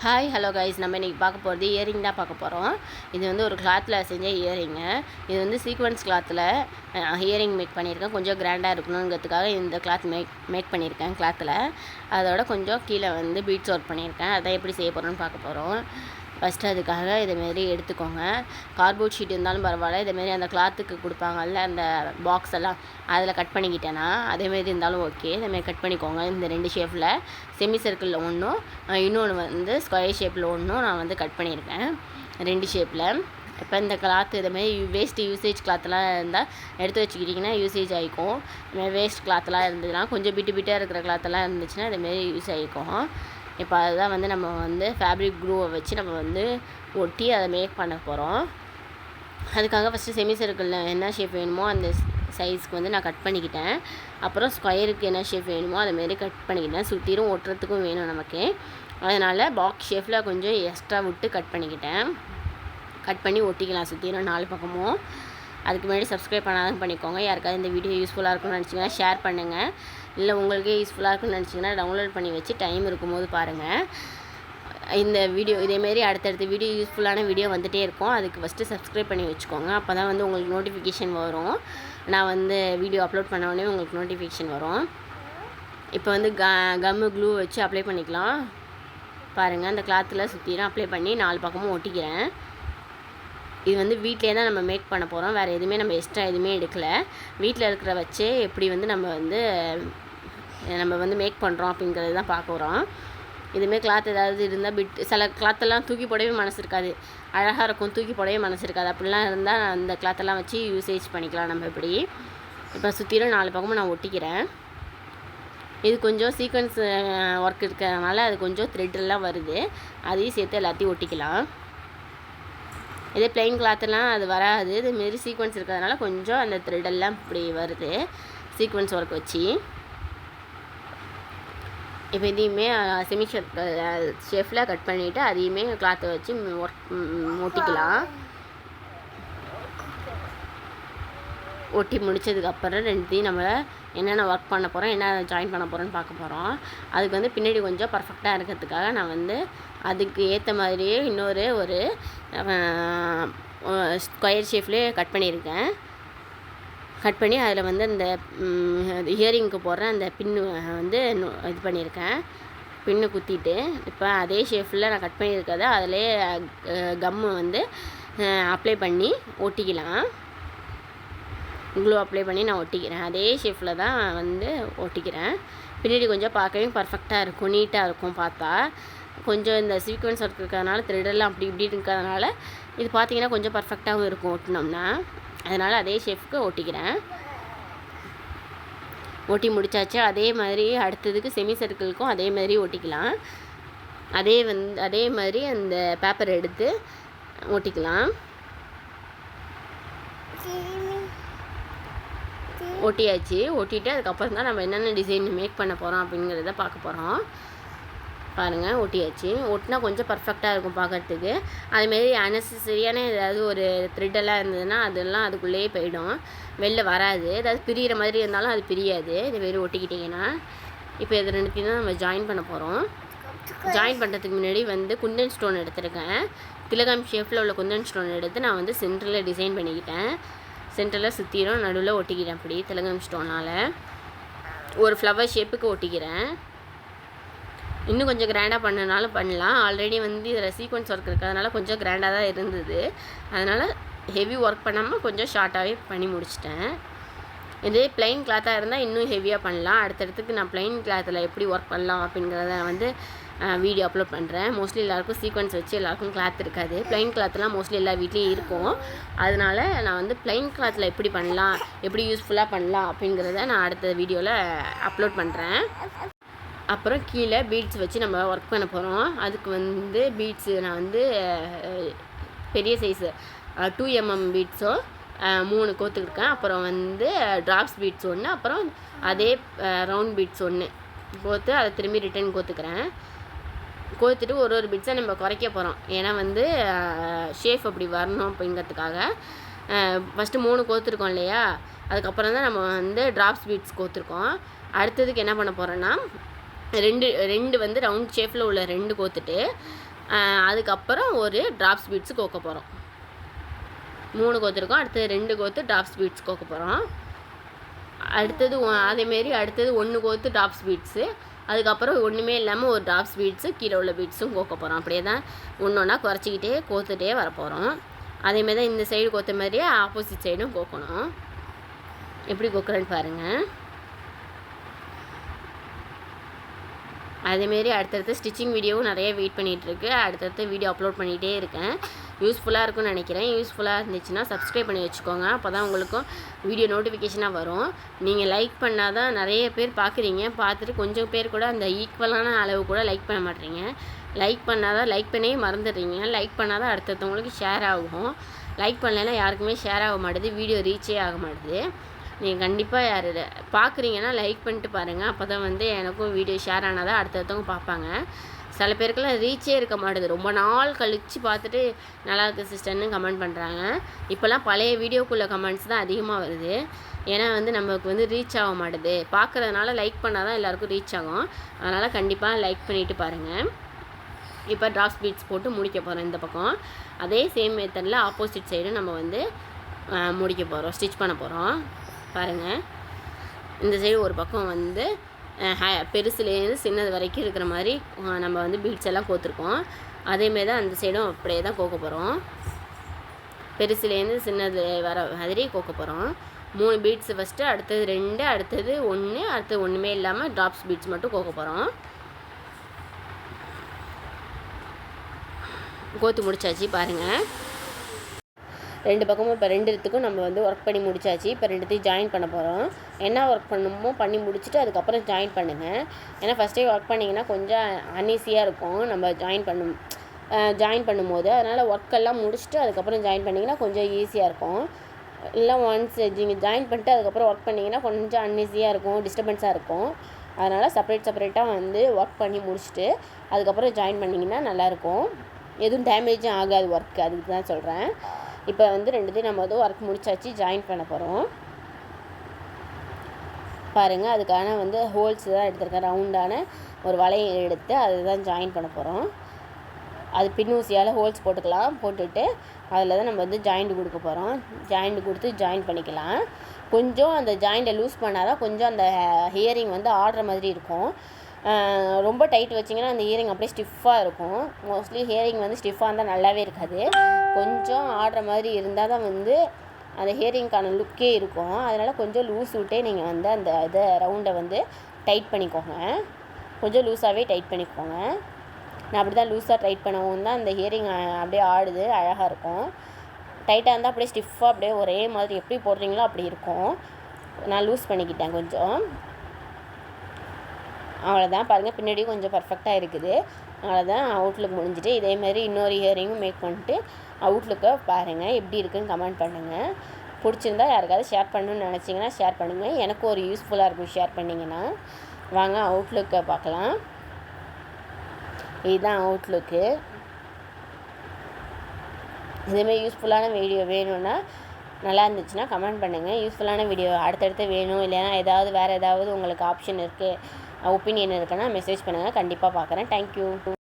Hi hello guys, நம்ம இன்றைக்கி பார்க்க போகிறது இயரிங் தான் பார்க்க போகிறோம். இது வந்து ஒரு கிளாத்தில் செஞ்ச இயரிங்கு. இது வந்து சீக்வன்ஸ் கிளாத்தில் இயரிங் மேக் பண்ணியிருக்கேன். கொஞ்சம் கிராண்டாக இருக்கணுங்கிறதுக்காக இந்த கிளாத் மேக் பண்ணியிருக்கேன் கிளாத்தில். அதோட கொஞ்சம் கீழே வந்து பீட்ஸ் ஒர்க் பண்ணியிருக்கேன். அதை எப்படி செய்ய போகிறோன்னு பார்க்க போகிறோம். ஃபஸ்ட்டு அதுக்காக இதேமாரி எடுத்துக்கோங்க. கார்ட்போர்ட் ஷீட் இருந்தாலும் பரவாயில்ல, இதேமாரி அந்த கிளாத்துக்கு கொடுப்பாங்கல்ல அந்த பாக்ஸ் எல்லாம், அதில் கட் பண்ணிக்கிட்டேன்னா அதேமாரி இருந்தாலும் ஓகே. இதேமாரி கட் பண்ணிக்கோங்க. இந்த 2 ஷேப்பில் செமி சர்க்கிளில் ஒன்றும், இன்னொன்று வந்து ஸ்கொயர் ஷேப்பில் ஒன்றும் நான் வந்து கட் பண்ணியிருக்கேன் 2 ஷேப்பில். இப்போ இந்த கிளாத்து இதேமாரி வேஸ்ட்டு யூசேஜ் கிளாத்லாம் இருந்தால் எடுத்து வச்சுக்கிட்டிங்கன்னா யூசேஜ் ஆகிக்கும். இதுமாதிரி வேஸ்ட் கிளாத்லாம் இருந்ததுன்னா கொஞ்சம் பிட்டாக இருக்கிற கிளாத்தெல்லாம் இருந்துச்சுன்னா இதேமாரி யூஸ் ஆகிக்கும். இப்போ அதுதான் வந்து நம்ம வந்து ஃபேப்ரிக் க்ளூவை வச்சு நம்ம வந்து ஒட்டி அதை மேக் பண்ண போகிறோம். அதுக்காக ஃபஸ்ட்டு செமி சர்க்கிளில் என்ன ஷேப் வேணுமோ அந்த சைஸ்க்கு வந்து நான் கட் பண்ணிக்கிட்டேன். அப்புறம் ஸ்கொயருக்கு என்ன ஷேப் வேணுமோ அதுமாரி கட் பண்ணிக்கிட்டேன். சுற்றிலும் ஒட்டுறதுக்கும் வேணும் நமக்கு. அதனால் பாக்ஸ் ஷேப்பில் கொஞ்சம் எக்ஸ்ட்ரா விட்டு கட் பண்ணிக்கிட்டேன். கட் பண்ணி ஒட்டிக்கலாம் சுற்றிலும் 4 பக்கமும். அதுக்கு முன்னாடி சப்ஸ்கிரைப் பண்ணாதான் பண்ணிக்கோங்க. யாருக்காவது இந்த வீடியோ யூஸ்ஃபுல்லாக இருக்கும்னு நினச்சிங்கன்னா ஷேர் பண்ணுங்கள். இல்லை உங்களுக்கே யூஸ்ஃபுல்லாக இருக்குன்னு நினச்சிங்கன்னா டவுன்லோட் பண்ணி வச்சு டைம் இருக்கும்போது பாருங்கள். இந்த வீடியோ இதேமாரி அடுத்தடுத்த வீடியோ யூஸ்ஃபுல்லான வீடியோ வந்துகிட்டே இருக்கும். அதுக்கு ஃபஸ்ட்டு சப்ஸ்கிரைப் பண்ணி வச்சுக்கோங்க. அப்போ தான் வந்து உங்களுக்கு நோட்டிஃபிகேஷன் வரும். நான் வந்து வீடியோ அப்லோட் பண்ண உடனே உங்களுக்கு நோட்டிஃபிகேஷன் வரும். இப்போ வந்து கம்மு க்ளூ வச்சு அப்ளை பண்ணிக்கலாம். பாருங்கள், அந்த கிளாத்தில் சுற்றிலாம் அப்ளை பண்ணி 4 பக்கமும் ஒட்டிக்கிறேன். இது வந்து வீட்டிலே தான் நம்ம மேக் பண்ண போகிறோம். வேறு எதுவுமே நம்ம எக்ஸ்ட்ரா எதுவுமே எடுக்கலை. வீட்டில் இருக்கிற வச்சே எப்படி வந்து நம்ம வந்து மேக் பண்ணுறோம் அப்படிங்கிறது தான் பார்க்க போகிறோம். இதுமாரி கிளாத் ஏதாவது இருந்தால் சில கிளாத்தெல்லாம் தூக்கி போடவே மனசு இருக்காது, அழகாக இருக்கும், தூக்கி போடவே மனசு இருக்காது. அப்படிலாம் இருந்தால் அந்த கிளாத்தெல்லாம் வச்சு யூசேஜ் பண்ணிக்கலாம் நம்ம இப்படி. இப்போ சுற்றிலும் 4 பக்கமும் நான் ஒட்டிக்கிறேன். இது கொஞ்சம் சீக்வன்ஸ் ஒர்க் இருக்கிறதுனால அது கொஞ்சம் த்ரெட்டெல்லாம் வருது. அதையும் சேர்த்து எல்லாத்தையும் ஒட்டிக்கலாம். இதே பிளெயின் கிளாத்லாம் அது வராது. இதுமாரி சீக்வன்ஸ் இருக்கிறதுனால கொஞ்சம் அந்த த்ரெட்டெல்லாம் இப்படி வருது சீக்வன்ஸ் ஒர்க் வச்சு. இப்போ இதையுமே செமி ஷேப்பில் கட் பண்ணிவிட்டு அதையுமே கிளாத்தை வச்சு ஒட்டிக்கலாம். ஒட்டி முடித்ததுக்கப்புறம் 2த்தையும் நம்ம என்னென்ன ஒர்க் பண்ண போகிறோம், என்ன ஜாயின் பண்ண போகிறோன்னு பார்க்க போகிறோம். அதுக்கு வந்து பின்னாடி கொஞ்சம் பர்ஃபெக்டாக இருக்கிறதுக்காக நான் வந்து அதுக்கு ஏற்ற மாதிரியே இன்னொரு ஒரு ஸ்கொயர் ஷேப்லேயே கட் பண்ணியிருக்கேன். கட் பண்ணி அதில் வந்து அந்த இயரிங்க்கு போடுற அந்த பின்னு வந்து இது பண்ணியிருக்கேன். பின்னு குத்திட்டு இப்போ அதே ஷேப்பில் நான் கட் பண்ணியிருக்கிறத அதிலே கம்மு வந்து அப்ளை பண்ணி ஒட்டிக்கலாம். க்ளூ அப்ளை பண்ணி நான் ஒட்டிக்கிறேன். அதே ஷேப்பில் தான் வந்து ஒட்டிக்கிறேன். பின்னாடி கொஞ்சம் பார்க்கவே பர்ஃபெக்டாக இருக்கும், நீட்டாக இருக்கும். பார்த்தா கொஞ்சம் இந்த சீக்வன்ஸ் ஒர்க் இருக்கிறதுனால த்ரெட்டெல்லாம் அப்படி இப்படி இருக்கிறதுனால இது பார்த்திங்கன்னா கொஞ்சம் பர்ஃபெக்டாகவும் இருக்கும் ஒட்டினோம்னா. அதனால் அதே ஷேப்புக்கு ஒட்டிக்கிறேன். ஒட்டி முடித்தாச்சு. அதே மாதிரி அடுத்ததுக்கு செமி சர்க்கிளுக்கும் அதே மாதிரி ஒட்டிக்கலாம். அதே மாதிரி அந்த பேப்பர் எடுத்து ஒட்டிக்கலாம். ஒட்டியாச்சு. ஒட்டிட்டு அதுக்கப்புறம் தான் நம்ம என்னென்ன டிசைன் மேக் பண்ண போகிறோம் அப்படிங்கிறத பார்க்க போகிறோம். பாருங்கள், ஒட்டியாச்சு. ஒட்டினா கொஞ்சம் பர்ஃபெக்டாக இருக்கும் பார்க்குறதுக்கு. அதுமாரி அன்னெசரியான ஏதாவது ஒரு த்ரெட்டெல்லாம் இருந்ததுன்னா அதெல்லாம் அதுக்குள்ளேயே போயிடும், வெளில வராது. ஏதாவது பிரிகிற மாதிரி இருந்தாலும் அது பிரியாது இதுமாரி ஒட்டிக்கிட்டிங்கன்னா. இப்போ இது 2த்தையும் தான் நம்ம ஜாயின் பண்ண போகிறோம். ஜாயின் பண்ணுறதுக்கு முன்னாடி வந்து குந்தன் ஸ்டோன் எடுத்துருக்கேன். திலகம் ஷேப்பில் உள்ள குந்தன் ஸ்டோன் எடுத்து நான் வந்து சென்டரில் டிசைன் பண்ணிக்கிட்டேன். சென்டரில் சுற்றிடும், நடுவில் ஒட்டிக்கிறேன். அப்படி திலகம் ஸ்டோனால் ஒரு ஃப்ளவர் ஷேப்புக்கு ஒட்டிக்கிறேன். இன்னும் கொஞ்சம் கிராண்டாக பண்ணனாலும் பண்ணலாம். ஆல்ரெடி வந்து இதில் சீக்வன்ஸ் ஒர்க் இருக்கிறதுனால கொஞ்சம் கிராண்டாக தான் இருந்தது. அதனால் ஹெவி ஒர்க் பண்ணாமல் கொஞ்சம் ஷார்ட்டாகவே பண்ணி முடிச்சிட்டேன். இதே பிளெயின் கிளாத்தாக இருந்தால் இன்னும் ஹெவியாக பண்ணலாம். அடுத்தடுத்துக்கு நான் பிளெயின் கிளாத்தில் எப்படி ஒர்க் பண்ணலாம் அப்படிங்கிறத வந்து வீடியோ அப்லோட் பண்ணுறேன். மோஸ்ட்லி எல்லாேருக்கும் சீக்வன்ஸ் வச்சு எல்லாேருக்கும் கிளாத் இருக்காது. பிளெயின் கிளாத்லாம் மோஸ்ட்லி எல்லா வீட்லேயும் இருக்கும். அதனால் நான் வந்து பிளெயின் கிளாத்தில் எப்படி பண்ணலாம், எப்படி யூஸ்ஃபுல்லாக பண்ணலாம் அப்படிங்கிறத நான் அடுத்த வீடியோவில் அப்லோட் பண்ணுறேன். அப்புறம் கீழே பீட்ஸ் வச்சு நம்ம ஒர்க் பண்ண போகிறோம். அதுக்கு வந்து பீட்ஸு நான் வந்து பெரிய சைஸு 2 mm பீட்ஸோ 3 கோத்துருக்கேன். அப்புறம் வந்து ட்ராப்ஸ் பீட்ஸ் 1, அப்புறம் அதே ரவுண்ட் பீட்ஸ் 1 கோத்து அதை திரும்பி ரிட்டன் கோத்துக்கிறேன். கோத்துட்டு ஒரு பீட்ஸை நம்ம குறைக்க போகிறோம். ஏன்னா வந்து ஷேப் அப்படி வரணும் அப்படிங்கிறதுக்காக. ஃபஸ்ட்டு 3 கோத்துருக்கோம் இல்லையா, அதுக்கப்புறம் தான் நம்ம வந்து ட்ராப்ஸ் பீட்ஸ் கோத்துருக்கோம். அடுத்ததுக்கு என்ன பண்ண போகிறோன்னா ரெண்டு வந்து ரவுண்ட் ஷேப்பில் உள்ள 2 கோத்துட்டு அதுக்கப்புறம் ஒரு ட்ராப்ஸ் பீட்ஸு கோக்க போகிறோம். 3 கோத்துருக்கோம். அடுத்தது 2 கோத்து ட்ராப்ஸ் பீட்ஸ் கோக்க போகிறோம். அடுத்தது அதேமாரி அடுத்தது 1 கோத்து ட்ராப்ஸ் பீட்ஸு, அதுக்கப்புறம் ஒன்றுமே இல்லாமல் ஒரு ட்ராப்ஸ் பீட்ஸு, கீழே உள்ள பீட்ஸும் கோக்க போகிறோம். அப்படியே தான் ஒன்றா குறைச்சிக்கிட்டே கோத்துட்டே வரப்போகிறோம். அதேமாரி தான் இந்த சைடு கோத்த மாதிரியே ஆப்போசிட் சைடும் கோக்கணும். எப்படி கோக்குறேன்னு பாருங்கள். அதேமாரி அடுத்தடுத்து ஸ்டிச்சிங் வீடியோவும் நிறைய வெயிட் பண்ணிகிட்ருக்கு. அடுத்தடுத்து வீடியோ அப்லோட் பண்ணிகிட்டே இருக்கேன். யூஸ்ஃபுல்லாக இருக்கும்னு நினைக்கிறேன். யூஸ்ஃபுல்லாக இருந்துச்சுன்னா சப்ஸ்கிரைப் பண்ணி வச்சுக்கோங்க. அப்போ தான் உங்களுக்கும் வீடியோ நோட்டிஃபிகேஷனாக வரும். நீங்கள் லைக் பண்ணால் தான் நிறைய பேர் பார்க்குறீங்க. பார்த்துட்டு கொஞ்சம் பேர் கூட அந்த ஈக்குவலான அளவு கூட லைக் பண்ண மாட்டேறீங்க. லைக் பண்ணால் தான் லைக் பண்ணவே மறந்துடுறீங்க. லைக் பண்ணால் தான் அடுத்தவங்களுக்கு ஷேர் ஆகும். லைக் பண்ணலைன்னா யாருக்குமே ஷேர் ஆக மாட்டுது, வீடியோ ரீச்சே ஆக மாட்டுது. நீங்கள் கண்டிப்பாக யார் பார்க்குறீங்கன்னா லைக் பண்ணிட்டு பாருங்கள். அப்போ தான் வந்து எனக்கும் வீடியோ ஷேர் ஆனால் தான் அடுத்தவங்க பார்ப்பாங்க. சில பேருக்கெல்லாம் ரீச்சே இருக்க மாட்டுது. ரொம்ப நாள் கழித்து பார்த்துட்டு நல்லா இருக்குது சிஸ்டர்னு கமெண்ட் பண்ணுறாங்க. இப்போல்லாம் பழைய வீடியோக்குள்ளே கமெண்ட்ஸ் தான் அதிகமாக வருது. ஏன்னா வந்து நமக்கு வந்து ரீச் ஆக மாட்டுது. பார்க்குறதுனால லைக் பண்ணால் தான் எல்லாேருக்கும் ரீச் ஆகும். அதனால் கண்டிப்பாக லைக் பண்ணிவிட்டு பாருங்கள். இப்போ ட்ராப்ஸ் பீட்ஸ் போட்டு முடிக்க போகிறோம் இந்த பக்கம். அதே சேம் மெத்தடில் ஆப்போசிட் சைடு நம்ம வந்து முடிக்க போகிறோம், ஸ்டிச் பண்ண போகிறோம். பாருங்கள், இந்த சைடு ஒரு பக்கம் வந்து பெருசுலேருந்து சின்னது வரைக்கும் இருக்கிற மாதிரி நம்ம வந்து பீட்ஸ் எல்லாம் கோத்துருக்கோம். அதேமாரி தான் அந்த சைடும் அப்படியே தான் கோக்க போகிறோம். பெருசுலேருந்து சின்னது வர மாதிரி கோக்க போகிறோம். 3 பீட்ஸு ஃபஸ்ட்டு, அடுத்தது 2, அடுத்தது 1, அடுத்தது ஒன்றுமே இல்லாமல் ட்ராப்ஸ் பீட்ஸ் மட்டும் கோக்க போகிறோம். கோத்து முடிச்சாச்சு பாருங்கள். 2 பக்கமும் இப்போ 2த்துக்கும் நம்ம வந்து ஒர்க் பண்ணி முடிச்சாச்சு. இப்போ 2த்தையும் ஜாயின் பண்ண போகிறோம். என்ன ஒர்க் பண்ணணுமோ பண்ணி முடிச்சுட்டு அதுக்கப்புறம் ஜாயின் பண்ணுங்கள். ஏன்னா ஃபஸ்ட்டே ஒர்க் பண்ணிங்கன்னா கொஞ்சம் அன்ஈஸியாக இருக்கும் நம்ம ஜாயின் பண்ணும்போது. அதனால் ஒர்க்கெல்லாம் முடிச்சுட்டு அதுக்கப்புறம் ஜாயின் பண்ணிங்கன்னா கொஞ்சம் ஈஸியாக இருக்கும். இல்லை ஒன்ஸ் நீங்கள் ஜாயின் பண்ணிட்டு அதுக்கப்புறம் ஒர்க் பண்ணிங்கன்னா கொஞ்சம் அன்ஈஸியாக இருக்கும், டிஸ்டர்பன்ஸாக இருக்கும். அதனால் செப்பரேட்டாக வந்து ஒர்க் பண்ணி முடிச்சுட்டு அதுக்கப்புறம் ஜாயின் பண்ணிங்கன்னா நல்லாயிருக்கும். எதுவும் டேமேஜும் ஆகாது ஒர்க்கு, அதுக்கு தான் சொல்கிறேன். இப்போ வந்து 2த்தையும் நம்ம வந்து ஒர்க் முடிச்சாச்சு, ஜாயின் பண்ண போகிறோம். பாருங்கள், அதுக்கான வந்து ஹோல்ஸ் தான் எடுத்துருக்கேன். ரவுண்டான ஒரு வளையை எடுத்து அதுதான் ஜாயின் பண்ண போகிறோம். அது பின்னூசியால் ஹோல்ஸ் போட்டுக்கலாம். போட்டுட்டு அதில் தான் நம்ம வந்து ஜாயிண்ட் கொடுக்க போகிறோம். ஜாயிண்ட் கொடுத்து ஜாயின் பண்ணிக்கலாம். கொஞ்சம் அந்த ஜாயிண்ட்டை லூஸ் பண்ணால் தான் கொஞ்சம் அந்த ஹியரிங் வந்து ஆடுற மாதிரி இருக்கும். ரொம்ப டைட் வச்சிங்கன்னா அந்த ஹியரிங் அப்படியே ஸ்டிஃபாக இருக்கும். மோஸ்ட்லி ஹியரிங் வந்து ஸ்டிஃபாக இருந்தால் நல்லாவே இருக்காது. கொஞ்சம் ஆடுற மாதிரி இருந்தால் தான் வந்து அந்த ஹியரிங்க்கான லுக்கே இருக்கும். அதனால் கொஞ்சம் லூஸ் விட்டே நீங்கள் வந்து அந்த இதை ரவுண்டை வந்து டைட் பண்ணிக்கோங்க. கொஞ்சம் லூஸாகவே டைட் பண்ணிக்கோங்க. நான் அப்படி தான் லூஸாக டைட் பண்ணவும் தான் அந்த ஹியரிங் அப்படியே ஆடுது, அழகாக இருக்கும். டைட்டாக இருந்தால் அப்படியே ஸ்டிஃபாக அப்படியே ஒரே மாதிரி எப்படி போடுறீங்களோ அப்படி இருக்கும். நான் லூஸ் பண்ணிக்கிட்டேன் கொஞ்சம். அவ்வளோதான். பாருங்கள், பின்னாடி கொஞ்சம் பர்ஃபெக்டாக இருக்குது. அவ்வளோதான், அவுட்லுக் முடிஞ்சுட்டு இதேமாதிரி இன்னொரு ஹியரிங்கும் மேக் பண்ணிட்டு அவுட்லுக்கை பாருங்கள் எப்படி இருக்குதுன்னு கமெண்ட் பண்ணுங்கள். பிடிச்சிருந்தா யாருக்காவது ஷேர் பண்ணணுன்னு நினச்சிங்கன்னா ஷேர் பண்ணுங்கள். எனக்கு ஒரு யூஸ்ஃபுல்லாக இருக்கும் ஷேர் பண்ணிங்கன்னா. வாங்க அவுட்லுக்கை பார்க்கலாம். இதுதான் அவுட்லுக்கு. இதேமாதிரி யூஸ்ஃபுல்லான வீடியோ வேணும்னா நல்லா இருந்துச்சுன்னா கமெண்ட் பண்ணுங்கள். யூஸ்ஃபுல்லான வீடியோ அடுத்தடுத்து வேணும், இல்லைன்னா வேறு ஏதாவது உங்களுக்கு ஆப்ஷன் இருக்குது, ஒப்பீனியன் இருக்குன்னா மெசேஜ் பண்ணுங்கள். கண்டிப்பாக பார்க்குறேன். தேங்க்யூ.